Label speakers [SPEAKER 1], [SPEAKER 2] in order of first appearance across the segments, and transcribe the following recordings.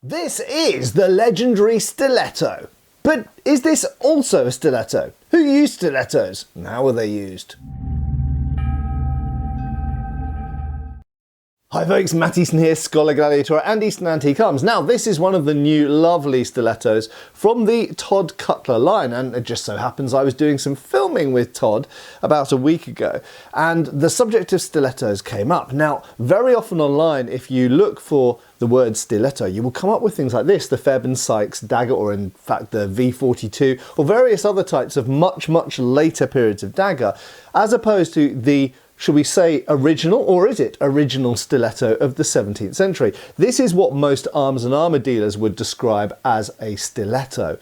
[SPEAKER 1] This is the legendary stiletto. But is this also a stiletto? Who used stilettos? And how were they used? Hi folks, Matt Easton here, Schola Gladiatoria and Easton Antique Arms. Now this is one of the new lovely stilettos from the Todd Cutler line, and it just so happens I was doing some filming with Todd about a week ago and the subject of stilettos came up. Now very often online, if you look for the word stiletto, you will come up with things like this, the Fairbairn-Sykes dagger, or in fact the V42, or various other types of much later periods of dagger, as opposed to the, should we say, original, or is it original stiletto of the 17th century? This is what most arms and armour dealers would describe as a stiletto.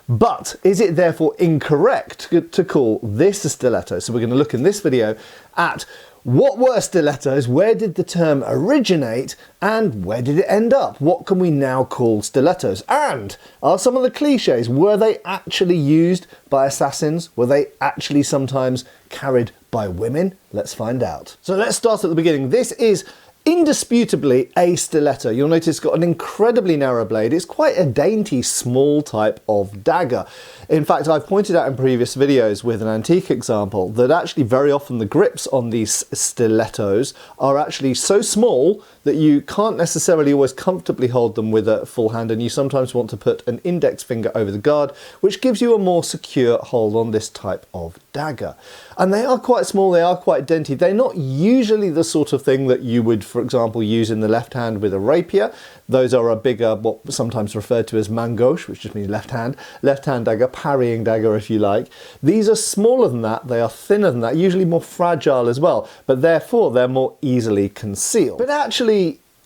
[SPEAKER 1] But is it therefore incorrect to call this a stiletto? So we're going to look in this video at what were stilettos, where did the term originate, and where did it end up? What can we now call stilettos? And are some of the cliches, were they actually used by assassins? Were they actually sometimes carried by women? Let's find out. So let's start at the beginning. This is indisputably a stiletto. You'll notice it's got an incredibly narrow blade. It's quite a dainty, small type of dagger. In fact, I've pointed out in previous videos with an antique example that actually very often the grips on these stilettos are actually so small that you can't necessarily always comfortably hold them with a full hand, and you sometimes want to put an index finger over the guard, which gives you a more secure hold on this type of dagger. And they are quite small, they are quite dainty. They're not usually the sort of thing that you would, for example, use in the left hand with a rapier. Those are a bigger, what sometimes referred to as main gauche, which just means left hand dagger, parrying dagger if you like. These are smaller than that, they are thinner than that, usually more fragile as well, but therefore they're more easily concealed. But actually,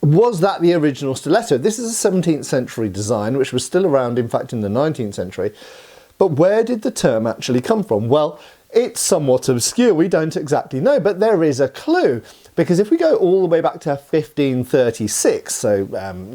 [SPEAKER 1] was that the original stiletto? This is a 17th century design, which was still around, in fact, in the 19th century. But where did the term actually come from? Well, it's somewhat obscure, we don't exactly know, but there is a clue. Because if we go all the way back to 1536, so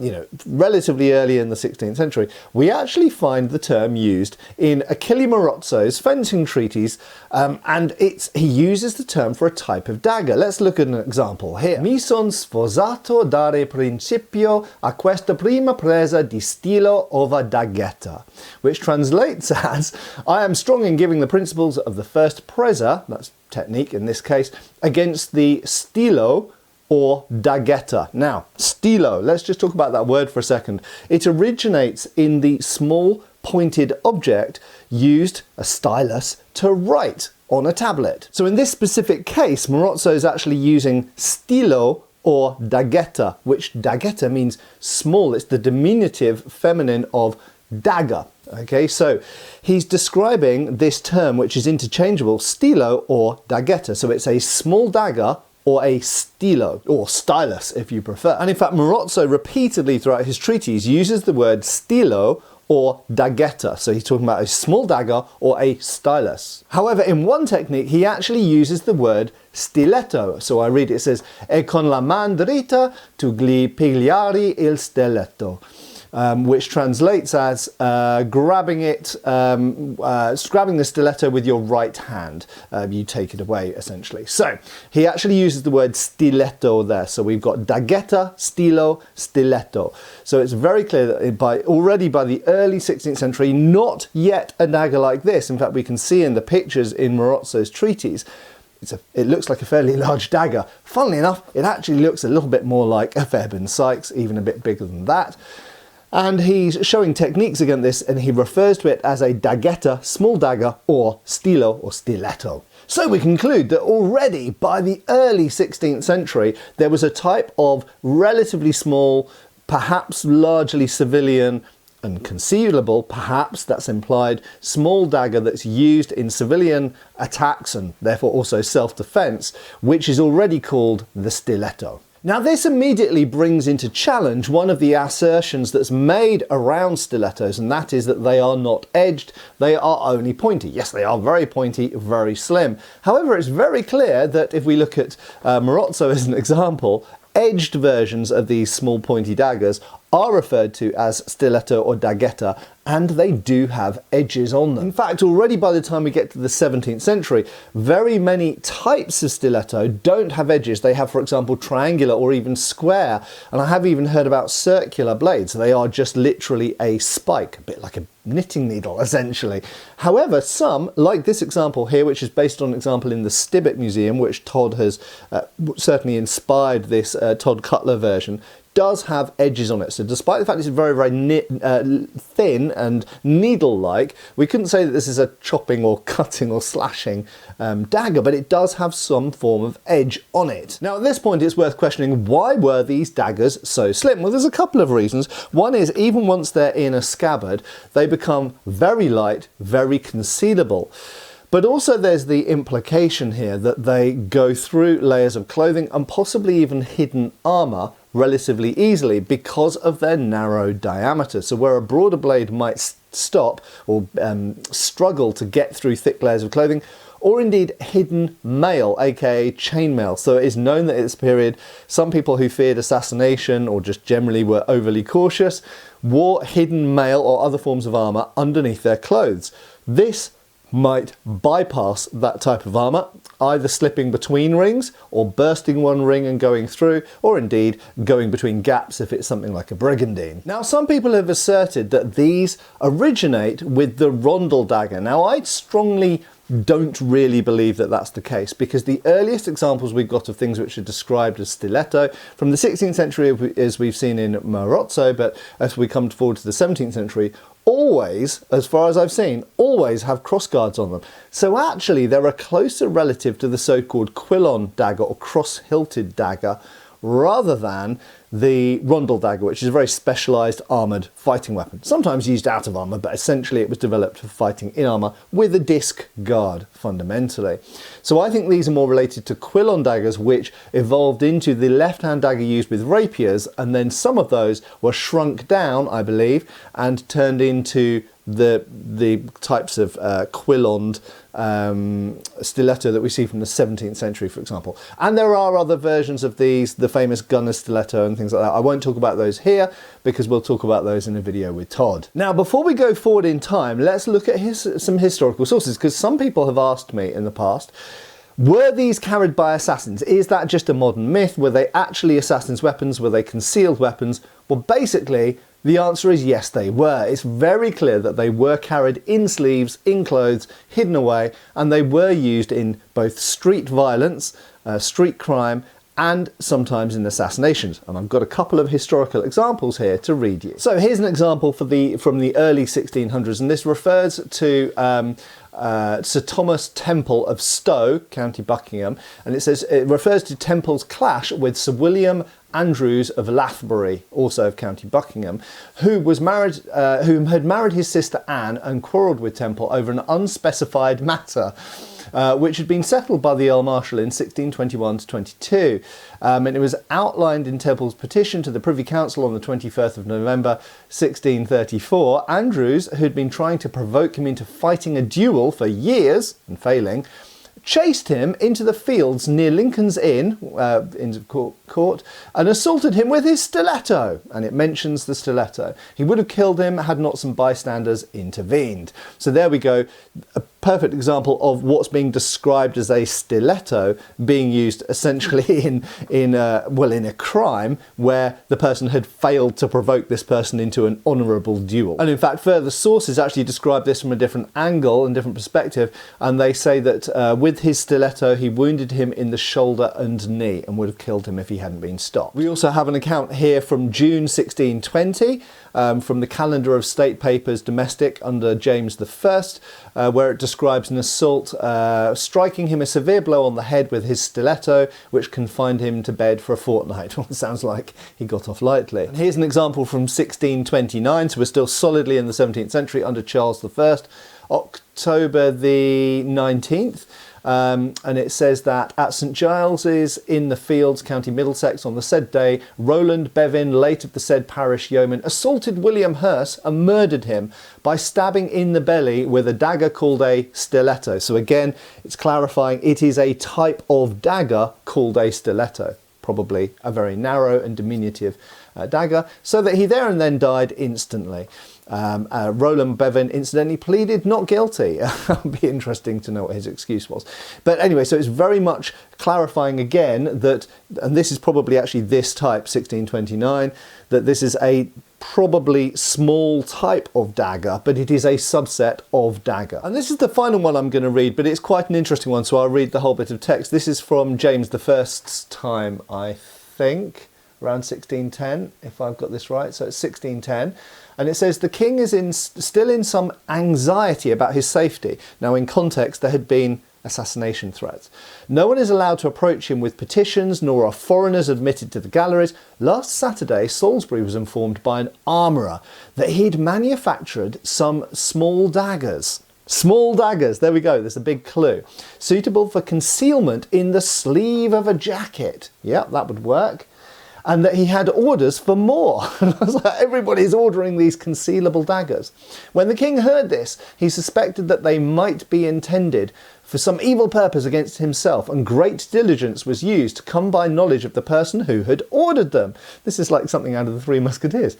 [SPEAKER 1] you know, relatively early in the 16th century, we actually find the term used in Achille Marozzo's fencing treatise, and he uses the term for a type of dagger. Let's look at an example here. Mi son sfosato dare principio a questa prima presa di stilo ova daghetta, which translates as, I am strong in giving the principles of the first presa, that's technique in this case, against the stilo or daghetta. Now, stilo, let's just talk about that word for a second. It originates in the small pointed object used, a stylus, to write on a tablet. So in this specific case, Marozzo is actually using stilo or daghetta, which daghetta means small. It's the diminutive feminine of dagger. Okay, so he's describing this term, which is interchangeable, stilo or daghetta. So it's a small dagger or a stilo, or stylus if you prefer. And in fact, Marozzo repeatedly throughout his treatise uses the word stilo or daghetta. So he's talking about a small dagger or a stylus. However, in one technique, he actually uses the word stiletto. So I read it says, e con la man dritta tu pigliare il stiletto. Which translates as grabbing the stiletto with your right hand. You take it away, essentially. So he actually uses the word stiletto there. So we've got daghetta, stilo, stiletto. So it's very clear that already by the early 16th century, not yet a dagger like this. In fact, we can see in the pictures in Marozzo's treatise, it looks like a fairly large dagger. Funnily enough, it actually looks a little bit more like a Fairbairn-Sykes, even a bit bigger than that. And he's showing techniques against this, and he refers to it as a daghetta, small dagger, or stilo or stiletto. So we conclude that already by the early 16th century, there was a type of relatively small, perhaps largely civilian and concealable, perhaps that's implied, small dagger that's used in civilian attacks and therefore also self-defense, which is already called the stiletto. Now this immediately brings into challenge one of the assertions that's made around stilettos, and that is that they are not edged, they are only pointy. Yes, they are very pointy, very slim. However, it's very clear that if we look at Marozzo as an example, edged versions of these small pointy daggers are referred to as stiletto or daghetta, and they do have edges on them. In fact, already by the time we get to the 17th century, very many types of stiletto don't have edges. They have, for example, triangular or even square, and I have even heard about circular blades. They are just literally a spike, a bit like a knitting needle, essentially. However, some, like this example here, which is based on an example in the Stibbett Museum, which Todd has certainly inspired this Todd Cutler version, does have edges on it. So despite the fact it's very, very thin and needle-like, we couldn't say that this is a chopping or cutting or slashing dagger, but it does have some form of edge on it. Now at this point it's worth questioning, why were these daggers so slim? Well, there's a couple of reasons. One is, even once they're in a scabbard, they become very light, very concealable. But also there's the implication here that they go through layers of clothing and possibly even hidden armour relatively easily because of their narrow diameter. So where a broader blade might stop or struggle to get through thick layers of clothing, or indeed hidden mail, aka chainmail. So it is known that at this period, some people who feared assassination or just generally were overly cautious wore hidden mail or other forms of armour underneath their clothes. This might bypass that type of armour, either slipping between rings or bursting one ring and going through, or indeed going between gaps if it's something like a brigandine. Now, some people have asserted that these originate with the rondel dagger. Now, I strongly don't really believe that that's the case, because the earliest examples we've got of things which are described as stiletto from the 16th century, as we've seen in Marozzo, but as we come forward to the 17th century, always, as far as I've seen, always have crossguards on them. So actually they're a closer relative to the so-called quillon dagger or cross-hilted dagger, rather than the rondel dagger, which is a very specialised armoured fighting weapon. Sometimes used out of armour, but essentially it was developed for fighting in armour with a disc guard, fundamentally. So I think these are more related to quillon daggers, which evolved into the left-hand dagger used with rapiers, and then some of those were shrunk down, I believe, and turned into the types of quilloned stiletto that we see from the 17th century, for example. And there are other versions of these, the famous gunner's stiletto and things like that. I won't talk about those here because we'll talk about those in a video with Todd. Now, before we go forward in time, let's look at some historical sources, because some people have asked me in the past, were these carried by assassins? Is that just a modern myth? Were they actually assassins' weapons? Were they concealed weapons? Well, basically, the answer is yes, they were. It's very clear that they were carried in sleeves, in clothes, hidden away, and they were used in both street violence, street crime, and sometimes in assassinations. And I've got a couple of historical examples here to read you. So here's an example from the early 1600s, and this refers to Sir Thomas Temple of Stow, County Buckingham, and it refers to Temple's clash with Sir William Andrews of Lathbury, also of County Buckingham, who had married his sister Anne and quarrelled with Temple over an unspecified matter, which had been settled by the Earl Marshal in 1621 to 22. And it was outlined in Temple's petition to the Privy Council on the 21st of November 1634. Andrews, who'd been trying to provoke him into fighting a duel for years and failing, chased him into the fields near Lincoln's Inn, court, and assaulted him with his stiletto. And it mentions the stiletto. He would have killed him had not some bystanders intervened. So there we go. A perfect example of what's being described as a stiletto being used essentially in a crime where the person had failed to provoke this person into an honourable duel. And in fact, further sources actually describe this from a different angle and different perspective, and they say that with his stiletto he wounded him in the shoulder and knee and would have killed him if he hadn't been stopped. We also have an account here from June 1620 from the Calendar of State Papers Domestic under James I, where it describes an assault, striking him a severe blow on the head with his stiletto, which confined him to bed for a fortnight. Well, it sounds like he got off lightly. And here's an example from 1629, so we're still solidly in the 17th century under Charles I, October the 19th. And it says that at St Giles's in the Fields, County Middlesex, on the said day, Roland Bevin, late of the said parish yeoman, assaulted William Hurst and murdered him by stabbing in the belly with a dagger called a stiletto. So again, it's clarifying it is a type of dagger called a stiletto. Probably a very narrow and diminutive dagger, so that he there and then died instantly. Roland Bevan incidentally pleaded not guilty. It'll be interesting to know what his excuse was. But anyway, so it's very much clarifying again that, and this is probably actually this type, 1629, that this is a probably small type of dagger, but it is a subset of dagger. And this is the final one I'm going to read, but it's quite an interesting one, so I'll read the whole bit of text. This is from James I's time, I think, around 1610, if I've got this right. So it's 1610. And it says, the king is still in some anxiety about his safety. Now, in context, there had been assassination threats. No one is allowed to approach him with petitions, nor are foreigners admitted to the galleries. Last Saturday, Salisbury was informed by an armourer that he'd manufactured some small daggers. Small daggers, there we go, there's a big clue. Suitable for concealment in the sleeve of a jacket. Yeah, that would work. And that he had orders for more. And I was like, everybody's ordering these concealable daggers. When the king heard this, he suspected that they might be intended for some evil purpose against himself, and great diligence was used to come by knowledge of the person who had ordered them. This is like something out of the Three Musketeers.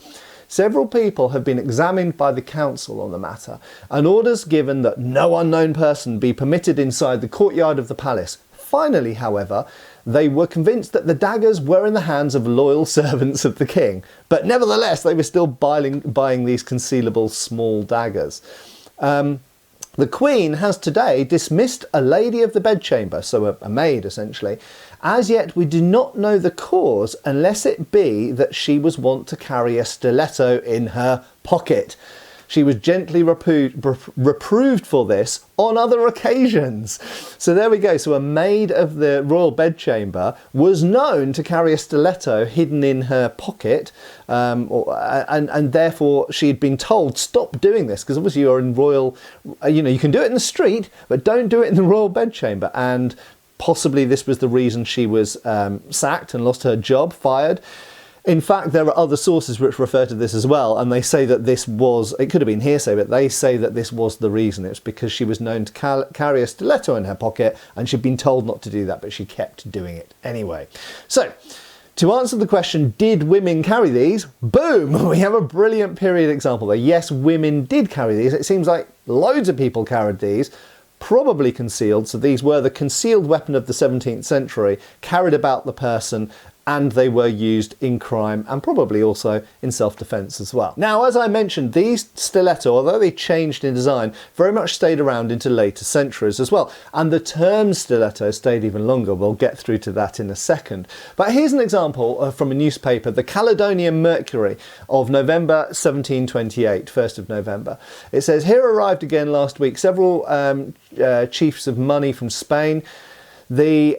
[SPEAKER 1] Several people have been examined by the council on the matter, and orders given that no unknown person be permitted inside the courtyard of the palace. Finally, however, they were convinced that the daggers were in the hands of loyal servants of the king, but nevertheless they were still buying these concealable small daggers. The Queen has today dismissed a lady of the bedchamber, so a maid essentially. As yet we do not know the cause, unless it be that she was wont to carry a stiletto in her pocket. She was gently reproved for this on other occasions. So there we go. So a maid of the royal bedchamber was known to carry a stiletto hidden in her pocket, and therefore she had been told, stop doing this, because obviously you're in royal, you can do it in the street, but don't do it in the royal bedchamber. And possibly this was the reason she was sacked and lost her job, fired. In fact, there are other sources which refer to this as well, and they say that this was, it could have been hearsay, but they say that this was the reason. It's because she was known to carry a stiletto in her pocket, and she'd been told not to do that, but she kept doing it anyway. So, to answer the question, did women carry these? Boom! We have a brilliant period example there. Yes, women did carry these. It seems like loads of people carried these, probably concealed. So these were the concealed weapon of the 17th century, carried about the person, and they were used in crime and probably also in self-defense as well. Now, as I mentioned, these stiletto, although they changed in design, very much stayed around into later centuries as well. And the term stiletto stayed even longer. We'll get through to that in a second. But here's an example from a newspaper, the Caledonian Mercury of November 1728, 1st of November. It says, here arrived again last week several chiefs of money from Spain. The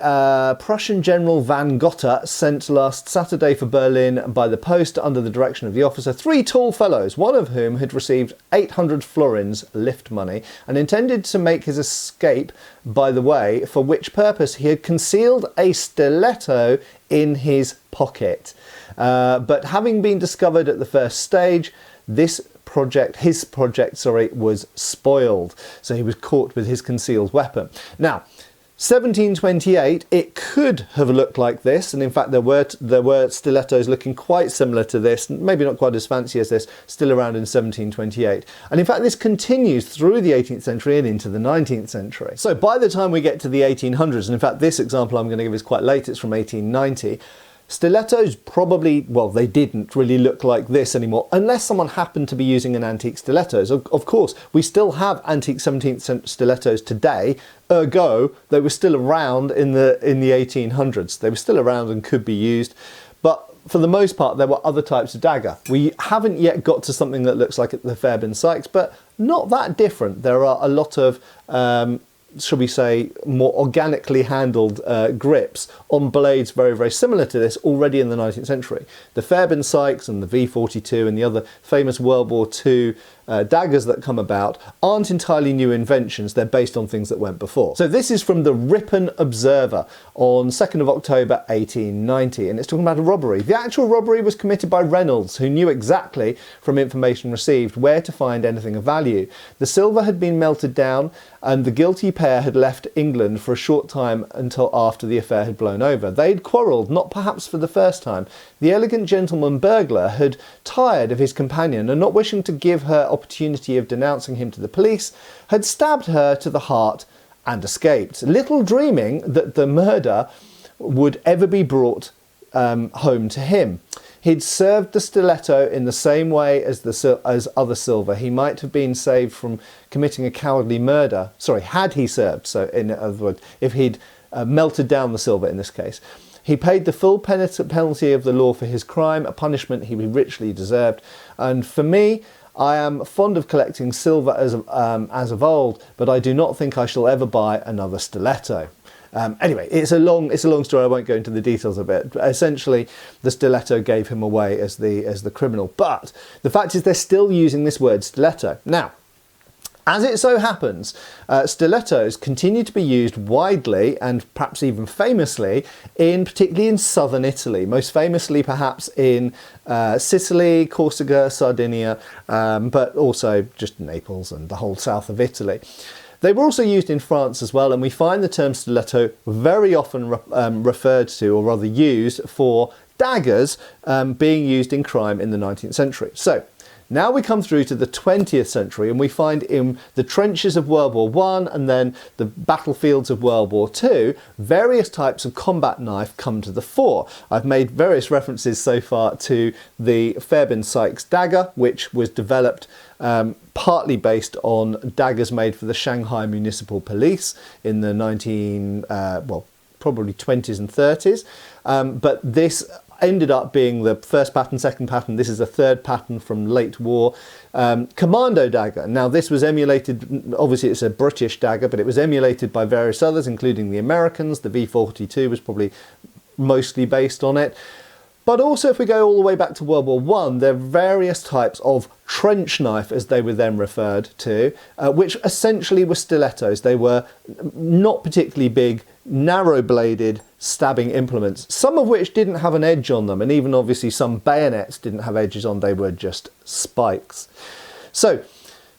[SPEAKER 1] Prussian General van Gotha sent last Saturday for Berlin by the post under the direction of the officer 3 tall fellows, one of whom had received 800 florins lift money and intended to make his escape by the way, for which purpose he had concealed a stiletto in his pocket. But having been discovered at the first stage, his project, was spoiled. So he was caught with his concealed weapon. Now, 1728, it could have looked like this, and in fact there were stilettos looking quite similar to this, maybe not quite as fancy as this, still around in 1728. And in fact this continues through the 18th century and into the 19th century. So by the time we get to the 1800s, and in fact this example I'm going to give is quite late, it's from 1890, stilettos probably, well, they didn't really look like this anymore, unless someone happened to be using an antique stilettos. Of course, we still have antique 17th stilettos today, ergo, they were still around in the 1800s. They were still around and could be used, but for the most part, there were other types of dagger. We haven't yet got to something that looks like the Fairbairn Sykes, but not that different. There are a lot of shall we say, more organically handled grips on blades very, very similar to this already in the 19th century. The Fairbairn Sykes and the V42 and the other famous World War II daggers that come about aren't entirely new inventions, they're based on things that went before. So this is from the Ripon Observer on 2nd of October 1890, and it's talking about a robbery. The actual robbery was committed by Reynolds, who knew exactly from information received where to find anything of value. The silver had been melted down and the guilty pair had left England for a short time until after the affair had blown over. They'd quarrelled, not perhaps for the first time. The elegant gentleman burglar had tired of his companion and, not wishing to give her opportunity of denouncing him to the police, had stabbed her to the heart and escaped, little dreaming that the murder would ever be brought home to him. He'd served the stiletto in the same way as other silver. He might have been saved from committing a cowardly murder. Sorry, had he served, so in other words, if he'd melted down the silver in this case. He paid the full penalty of the law for his crime, a punishment he richly deserved. And for me, I am fond of collecting silver as of old, but I do not think I shall ever buy another stiletto. Anyway, it's a long story. I won't go into the details of it. But essentially, the stiletto gave him away as the criminal. But the fact is, they're still using this word stiletto now. As it so happens, stilettos continue to be used widely and perhaps even famously particularly in southern Italy, most famously perhaps in Sicily, Corsica, Sardinia, but also just Naples and the whole south of Italy. They were also used in France as well, and we find the term stiletto very often referred to, or rather used, for daggers being used in crime in the 19th century. So now we come through to the 20th century, and we find in the trenches of World War I and then the battlefields of World War II, various types of combat knife come to the fore. I've made various references so far to the Fairbairn-Sykes dagger, which was developed partly based on daggers made for the Shanghai Municipal Police in the probably 20s and 30s. But this ended up being the first pattern, second pattern. This is a third pattern from late war. Commando dagger. Now this was emulated, obviously it's a British dagger, but it was emulated by various others, including the Americans. The V42 was probably mostly based on it. But also, if we go all the way back to World War I, there are various types of trench knife, as they were then referred to, which essentially were stilettos. They were not particularly big, narrow-bladed stabbing implements, some of which didn't have an edge on them, and even obviously some bayonets didn't have edges on, they were just spikes. So,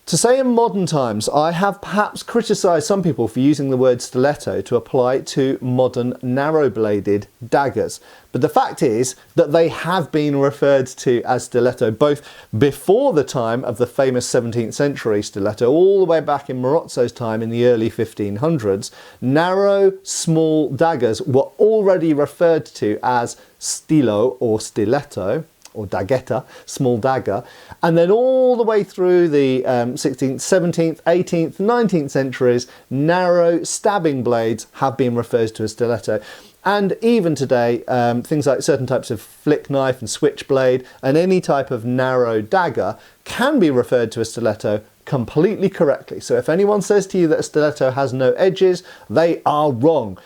[SPEAKER 1] to say in modern times, I have perhaps criticised some people for using the word stiletto to apply to modern narrow-bladed daggers. But the fact is that they have been referred to as stiletto both before the time of the famous 17th century stiletto, all the way back in Marozzo's time in the early 1500s. Narrow, small daggers were already referred to as stilo or stiletto, or daghetta, small dagger, and then all the way through the 16th, 17th, 18th, 19th centuries, narrow stabbing blades have been referred to as stiletto. And even today, things like certain types of flick knife and switchblade and any type of narrow dagger can be referred to as stiletto completely correctly. So if anyone says to you that a stiletto has no edges, they are wrong.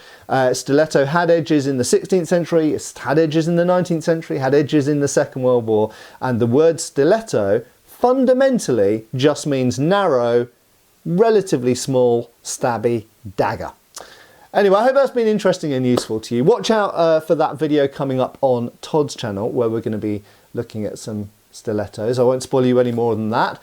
[SPEAKER 1] Stiletto had edges in the 16th century, it had edges in the 19th century, had edges in the Second World War, and the word stiletto fundamentally just means narrow, relatively small, stabby dagger. Anyway, I hope that's been interesting and useful to you. Watch out for that video coming up on Todd's channel, where we're going to be looking at some stilettos. I won't spoil you any more than that.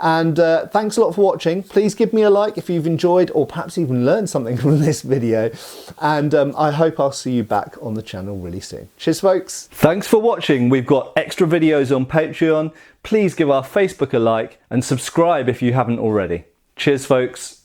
[SPEAKER 1] And thanks a lot for watching. Please give me a like if you've enjoyed or perhaps even learned something from this video. And I hope I'll see you back on the channel really soon. Cheers, folks. Thanks for watching. We've got extra videos on Patreon. Please give our Facebook a like and subscribe if you haven't already. Cheers, folks.